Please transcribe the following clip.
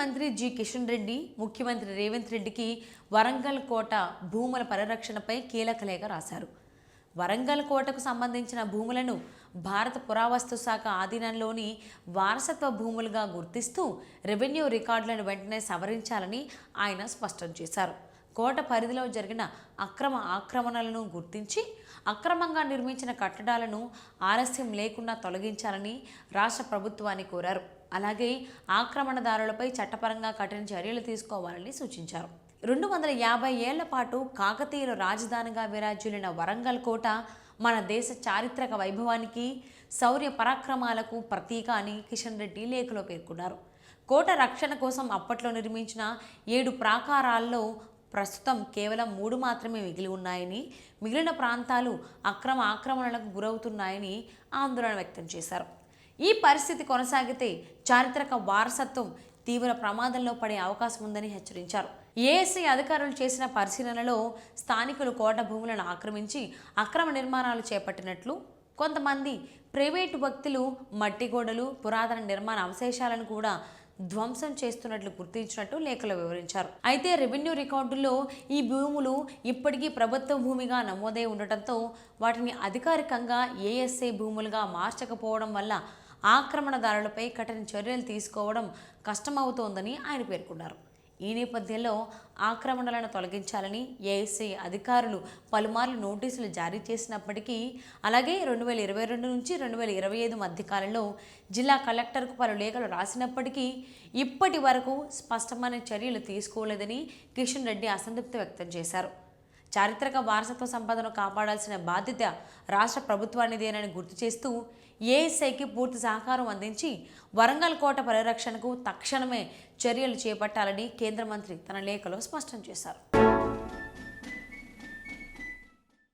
మంత్రి జి కిషన్ రెడ్డి ముఖ్యమంత్రి రేవంత్ రెడ్డికి వరంగల్ కోట భూముల పరిరక్షణపై కీలక లేఖ రాశారు. వరంగల్ కోటకు సంబంధించిన భూములను భారత పురావస్తు శాఖ ఆధీనంలోని వారసత్వ భూములుగా గుర్తిస్తూ రెవెన్యూ రికార్డులను వెంటనే సవరించాలని ఆయన స్పష్టం చేశారు. కోట పరిధిలో జరిగిన అక్రమ ఆక్రమణలను గుర్తించి అక్రమంగా నిర్మించిన కట్టడాలను ఆలస్యం లేకుండా తొలగించాలని రాష్ట్ర ప్రభుత్వాన్ని కోరారు. అలాగే ఆక్రమణదారులపై చట్టపరంగా కఠిన చర్యలు తీసుకోవాలని సూచించారు. 250 ఏళ్ల పాటు కాకతీయుల రాజధానిగా విరాజిల్లిన వరంగల్ కోట మన దేశ చారిత్రక వైభవానికి, శౌర్య పరాక్రమాలకు ప్రతీక అని కిషన్ రెడ్డి లేఖలో పేర్కొన్నారు. కోట రక్షణ కోసం అప్పట్లో నిర్మించిన 7 ప్రాకారాల్లో ప్రస్తుతం కేవలం 3 మాత్రమే మిగిలి ఉన్నాయని, మిగిలిన ప్రాంతాలు అక్రమ ఆక్రమణలకు గురవుతున్నాయని ఆందోళన వ్యక్తం చేశారు. ఈ పరిస్థితి కొనసాగితే చారిత్రక వారసత్వం తీవ్ర ప్రమాదంలో పడే అవకాశం ఉందని హెచ్చరించారు. ఏఎస్ఐ అధికారులు చేసిన పరిశీలనలో స్థానికులు కోట భూములను ఆక్రమించి అక్రమ నిర్మాణాలు చేపట్టినట్లు, కొంతమంది ప్రైవేటు వ్యక్తులు మట్టి గోడలు, పురాతన నిర్మాణ అవశేషాలను కూడా ధ్వంసం చేస్తున్నట్లు గుర్తించినట్టు లేఖలో వివరించారు. అయితే రెవెన్యూ రికార్డుల్లో ఈ భూములు ఇప్పటికీ ప్రభుత్వ భూమిగా నమోదై ఉండటంతో వాటిని అధికారికంగా ఏఎస్ఐ భూములుగా మార్చకపోవడం వల్ల ఆక్రమణదారులపై కఠిన చర్యలు తీసుకోవడం కష్టమవుతోందని ఆయన పేర్కొన్నారు. ఈ నేపథ్యంలో ఆక్రమణలను తొలగించాలని ఏఎస్ఐ అధికారులు పలుమార్లు నోటీసులు జారీ చేసినప్పటికీ, అలాగే 2022 నుంచి 2025 మధ్యకాలంలో జిల్లా కలెక్టర్కు పలు లేఖలు రాసినప్పటికీ ఇప్పటి వరకు స్పష్టమైన చర్యలు తీసుకోలేదని కిషన్ రెడ్డి అసంతృప్తి వ్యక్తం చేశారు. చారిత్రక వారసత్వ సంపదను కాపాడాల్సిన బాధ్యత రాష్ట్ర ప్రభుత్వానిదేనని గుర్తు చేస్తూ ఏఎస్ఐకి పూర్తి సహకారం అందించి వరంగల్ కోట పరిరక్షణకు తక్షణమే చర్యలు చేపట్టాలని కేంద్ర మంత్రి తన లేఖలో స్పష్టం చేశారు.